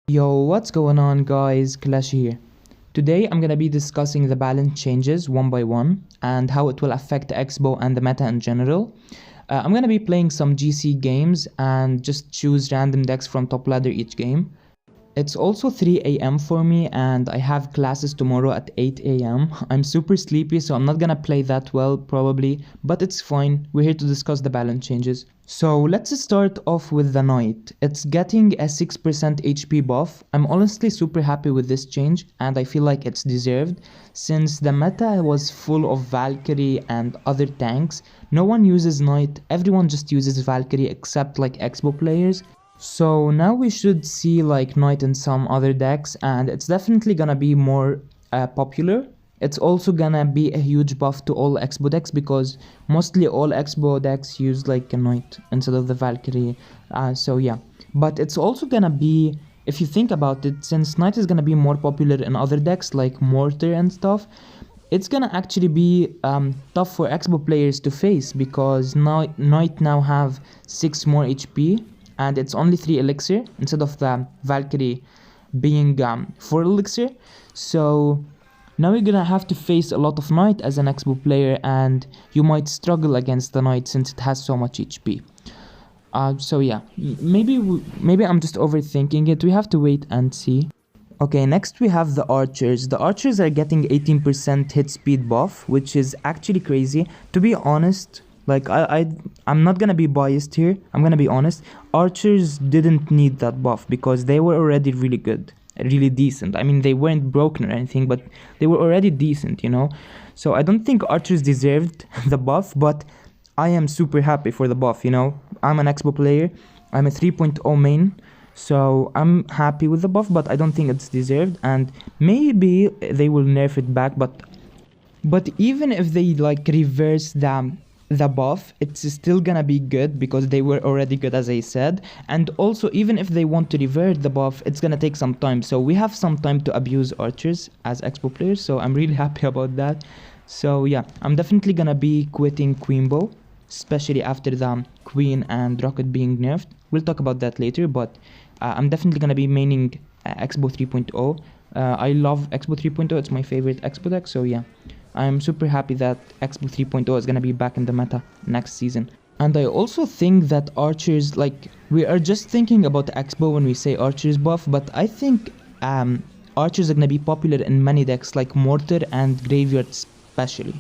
Yo, what's going on guys, Clash here. Today I'm gonna be discussing the balance changes one by one and how it will affect xbow and the meta in general. I'm gonna be playing some GC games and just choose random decks from top ladder each game. It's also 3 a.m. for me and I have classes tomorrow at 8 a.m. I'm super sleepy, so I'm not gonna play that well probably, but it's fine. We're here to discuss the balance changes. So let's start off with the Knight. It's getting a 6% HP buff. I'm honestly super happy with this change and I feel like it's deserved. Since the meta was full of Valkyrie and other tanks, no one uses Knight, everyone just uses Valkyrie except like xbow players. So now we should see like Knight in some other decks and it's definitely gonna be more popular. It's also gonna be a huge buff to all xbow decks because mostly all xbow decks use like a Knight instead of the Valkyrie. So yeah, but it's also gonna be, if you think about it, since Knight is gonna be more popular in other decks like Mortar and stuff, it's gonna actually be tough for xbow players to face because Knight now have 6 more HP and it's only 3 elixir instead of the Valkyrie being 4 elixir. So now you're gonna have to face a lot of Knight as an xbow player and you might struggle against the Knight since it has so much HP. So yeah, maybe I'm just overthinking it. We have to wait and see. Okay, next we have the archers. The archers are getting 18% hit speed buff, which is actually crazy. To be honest, like I'm not gonna be biased here, I'm gonna be honest. Archers didn't need that buff because they were already really good, really decent. I mean, they weren't broken or anything, but they were already decent, you know. So I don't think archers deserved the buff, but I am super happy for the buff, you know. I'm an xbow player, I'm a 3.0 main, so I'm happy with the buff, but I don't think it's deserved, and maybe they will nerf it back, but even if they like reverse the buff, it's still gonna be good because they were already good, as I said. And also, even if they want to revert the buff, it's gonna take some time, so we have some time to abuse archers as xbow players, so I'm really happy about that. So yeah, I'm definitely gonna be quitting queenbow, especially after the queen and rocket being nerfed. We'll talk about that later, but I'm definitely gonna be maining xbow 3.0. I love xbow 3.0, it's my favorite xbow deck, so yeah, I'm super happy that xbow 3.0 is gonna be back in the meta next season. And I also think that archers, like, we are just thinking about xbow when we say archers buff, but I think archers are gonna be popular in many decks like Mortar and Graveyard especially.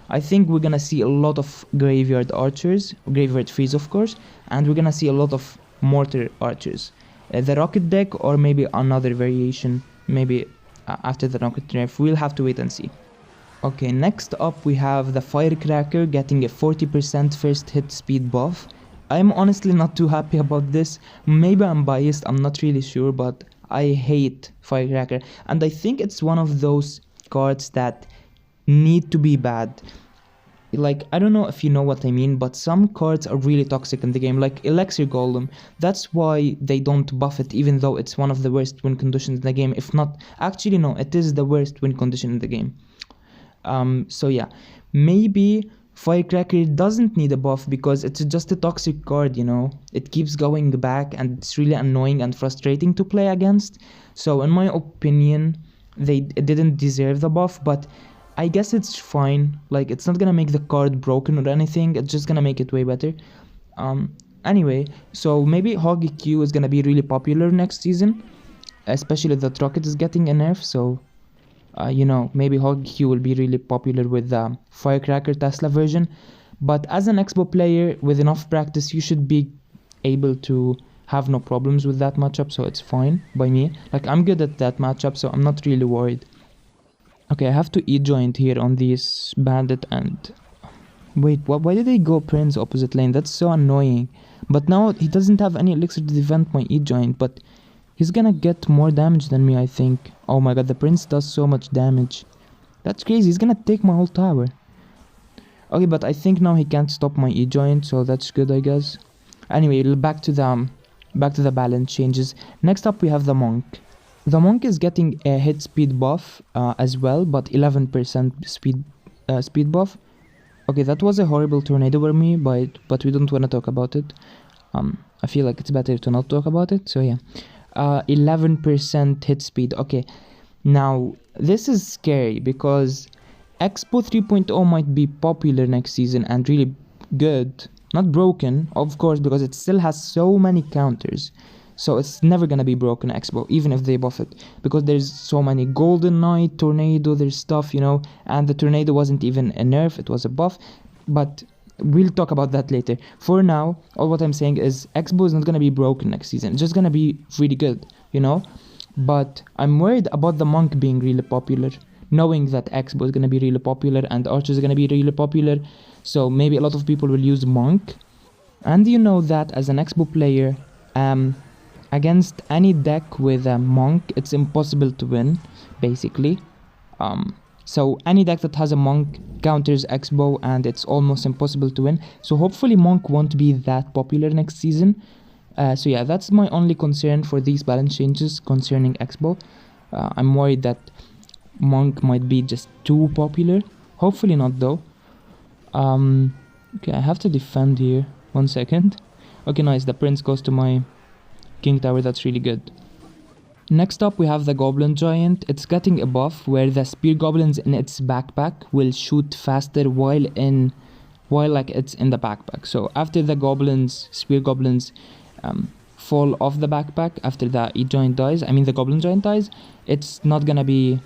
I think we're gonna see a lot of Graveyard archers, Graveyard Freeze of course, and we're gonna see a lot of Mortar archers. The Rocket deck or maybe another variation, maybe after the Rocket nerf, we'll have to wait and see. Okay, next up we have the Firecracker getting a 40% first hit speed buff. I'm honestly not too happy about this. Maybe I'm biased, I'm not really sure, but I hate Firecracker. And I think it's one of those cards that need to be bad. Like, I don't know if you know what I mean, but some cards are really toxic in the game, like Elixir Golem. That's why they don't buff it, even though it's one of the worst win conditions in the game. If not, actually no, it is the worst win condition in the game. So yeah, maybe Firecracker doesn't need a buff because it's just a toxic card, you know. It keeps going back and it's really annoying and frustrating to play against. So in my opinion, it didn't deserve the buff, but I guess it's fine. Like, it's not gonna make the card broken or anything, it's just gonna make it way better. Anyway, so maybe Hoggy Q is gonna be really popular next season, especially that Rocket is getting a nerf, so you know, maybe Hoggy Q will be really popular with the Firecracker Tesla version. But as an xbow player with enough practice, you should be able to have no problems with that matchup, so it's fine by me. Like, I'm good at that matchup, so I'm not really worried. Okay, I have to E-joint here on this bandit and... Wait, why did they go Prince opposite lane? That's so annoying. But now he doesn't have any elixir to defend my E-joint, but he's gonna get more damage than me, I think. Oh my god, the Prince does so much damage. That's crazy, he's gonna take my whole tower. Okay, but I think now he can't stop my E-joint, so that's good, I guess. Anyway, back to the balance changes. Next up we have the Monk. The Monk is getting a hit speed buff as well, but 11% speed buff. Okay, that was a horrible tornado for me, but we don't want to talk about it. I feel like it's better to not talk about it, so yeah. 11% hit speed. Okay, now this is scary because xbow 3.0 might be popular next season and really good, not broken of course, because it still has so many counters, so it's never gonna be broken xbow even if they buff it, because there's so many golden knight, tornado, there's stuff, you know, and the tornado wasn't even a nerf, it was a buff, but we'll talk about that later. For now, all what I'm saying is xbow is not gonna be broken next season, it's just gonna be really good, you know. But I'm worried about the monk being really popular, knowing that xbow is gonna be really popular and archer is gonna be really popular, so maybe a lot of people will use monk. And you know that as an xbow player, against any deck with a monk, it's impossible to win, basically. So any deck that has a monk counters xbow and it's almost impossible to win. So hopefully monk won't be that popular next season. So yeah, that's my only concern for these balance changes concerning xbow. I'm worried that monk might be just too popular. Hopefully not though. Okay, I have to defend here. 1 second. Okay, nice. The prince goes to my king tower. That's really good. Next up we have the goblin giant. It's getting a buff where the spear goblins in its backpack will shoot faster while like it's in the backpack. So after the spear goblins fall off the backpack, after the giant dies, I mean the goblin giant dies, it's not gonna be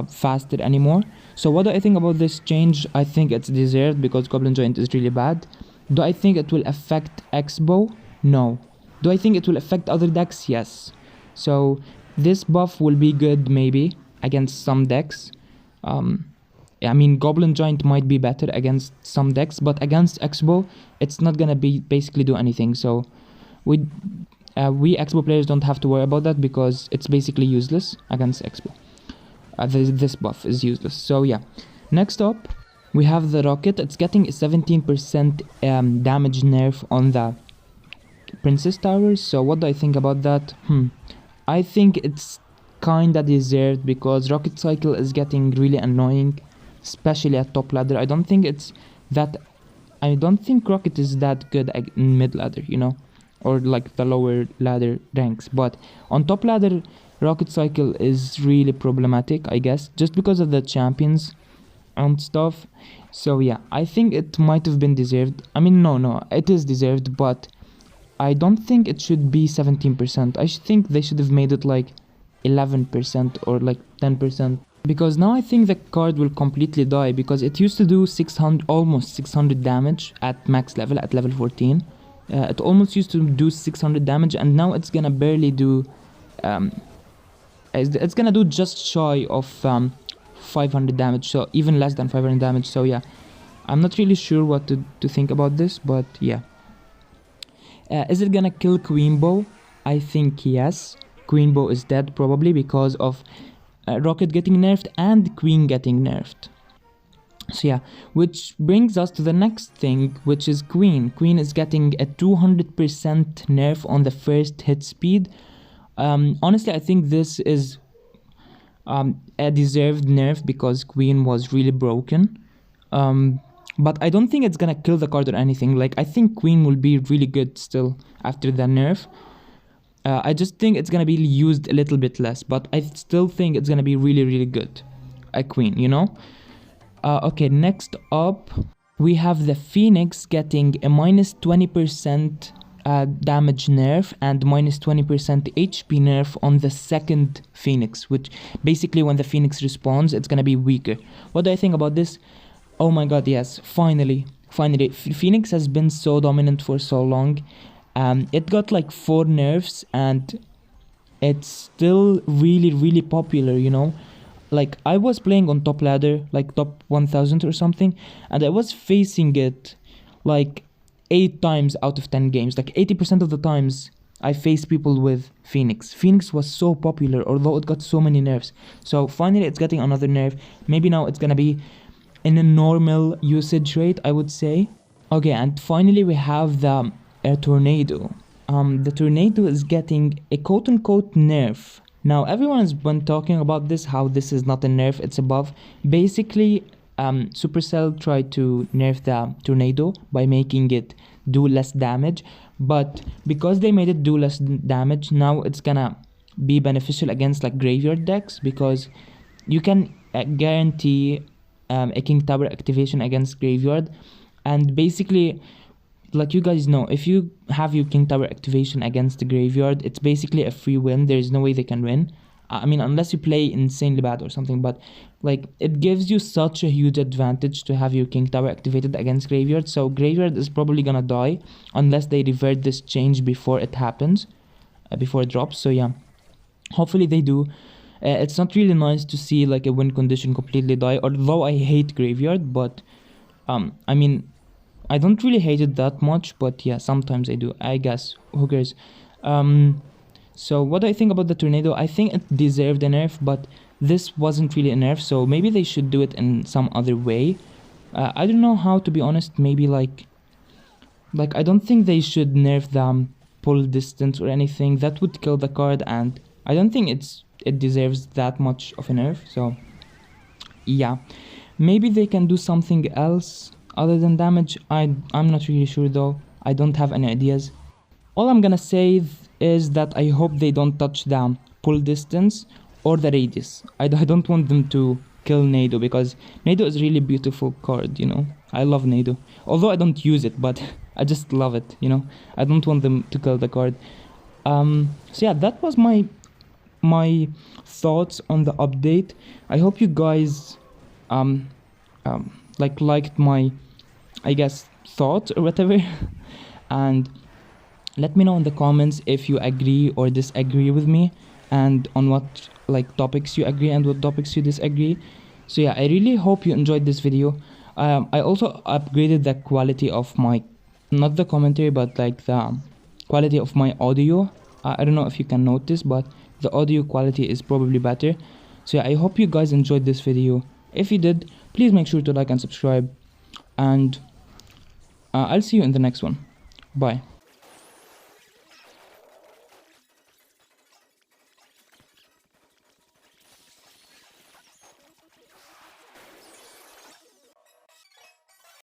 faster anymore. So what do I think about this change? I think it's deserved because goblin giant is really bad. Do I think it will affect xbow? No. Do I think it will affect other decks? Yes. So this buff will be good maybe against some decks. I mean goblin giant might be better against some decks, but against xbow it's not gonna be basically do anything. So we xbow players don't have to worry about that because it's basically useless against xbow. This buff is useless. So yeah, next up we have the rocket. It's getting a 17% damage nerf on the princess towers. So what do I think about that? I think it's kinda deserved because rocket cycle is getting really annoying, especially at top ladder. I don't think rocket is that good in mid ladder, you know, or like the lower ladder ranks, but on top ladder rocket cycle is really problematic, I guess, just because of the champions and stuff. So yeah, I think it might have been deserved. I mean no, it is deserved, but I don't think it should be 17%. I think they should have made it like 11% or like 10%, because now I think the card will completely die, because it used to do almost 600 damage at max level, at level 14. It almost used to do 600 damage, and now it's gonna barely do it's gonna do just shy of 500 damage, so even less than 500 damage. So yeah, I'm not really sure what to think about this, but yeah. Is it gonna kill queen bow? I think yes. Queen bow is dead probably because of rocket getting nerfed and queen getting nerfed. So yeah, which brings us to the next thing, which is queen. Queen is getting a 200% nerf on the first hit speed. Honestly, I think this is a deserved nerf because queen was really broken. But I don't think it's gonna kill the card or anything. Like, I think queen will be really good still after the nerf. I just think it's gonna be used a little bit less, but I still think it's gonna be really good. A queen, you know? Okay, next up we have the phoenix getting a minus 20% damage nerf and minus 20% HP nerf on the second phoenix, which basically when the phoenix respawns, it's gonna be weaker. What do I think about this? Oh my god, yes, finally. Phoenix has been so dominant for so long. It got like 4 nerfs and it's still really popular, you know? Like, I was playing on top ladder, like top 1000 or something, and I was facing it like 8 times out of 10 games. Like 80% of the times I faced people with Phoenix. Phoenix was so popular, although it got so many nerfs. So finally it's getting another nerf. Maybe now it's gonna be in a normal usage rate, I would say. Okay, and finally we have the tornado. The tornado is getting a quote-unquote nerf. Now everyone has been talking about this, how this is not a nerf, it's a buff. Basically, Supercell tried to nerf the tornado by making it do less damage, but because they made it do less damage, now it's gonna be beneficial against like graveyard decks, because you can guarantee a King Tower activation against graveyard. And basically, like you guys know, if you have your King Tower activation against the graveyard, it's basically a free win. There is no way they can win. I mean, unless you play insanely bad or something, but like it gives you such a huge advantage to have your King Tower activated against graveyard. So graveyard is probably gonna die unless they revert this change before it happens, before it drops. So yeah, hopefully they do. It's not really nice to see like a win condition completely die, although I hate graveyard, but I mean, I don't really hate it that much, but yeah, sometimes I do, I guess. Who cares? So what do I think about the tornado? I think it deserved a nerf, but this wasn't really a nerf, so maybe they should do it in some other way. I don't know how, to be honest. Maybe like I don't think they should nerf the pull distance or anything. That would kill the card, and I don't think it deserves that much of a nerf. So yeah, maybe they can do something else other than damage. I'm not really sure though. I don't have any ideas. All I'm gonna say is that I hope they don't touch the pull distance or the radius. I don't want them to kill Nado, because Nado is a really beautiful card, you know. I love Nado, although I don't use it, but I just love it, you know. I don't want them to kill the card. So yeah, that was my thoughts on the update. I hope you guys like liked my, I guess, thoughts or whatever. And let me know in the comments if you agree or disagree with me, and on what like topics you agree and what topics you disagree. So yeah, I really hope you enjoyed this video. I also upgraded the quality of my, not the commentary, but like the quality of my audio. I don't know if you can notice, but the audio quality is probably better. So yeah, I hope you guys enjoyed this video. If you did, please make sure to like and subscribe, and I'll see you in the next one. Bye.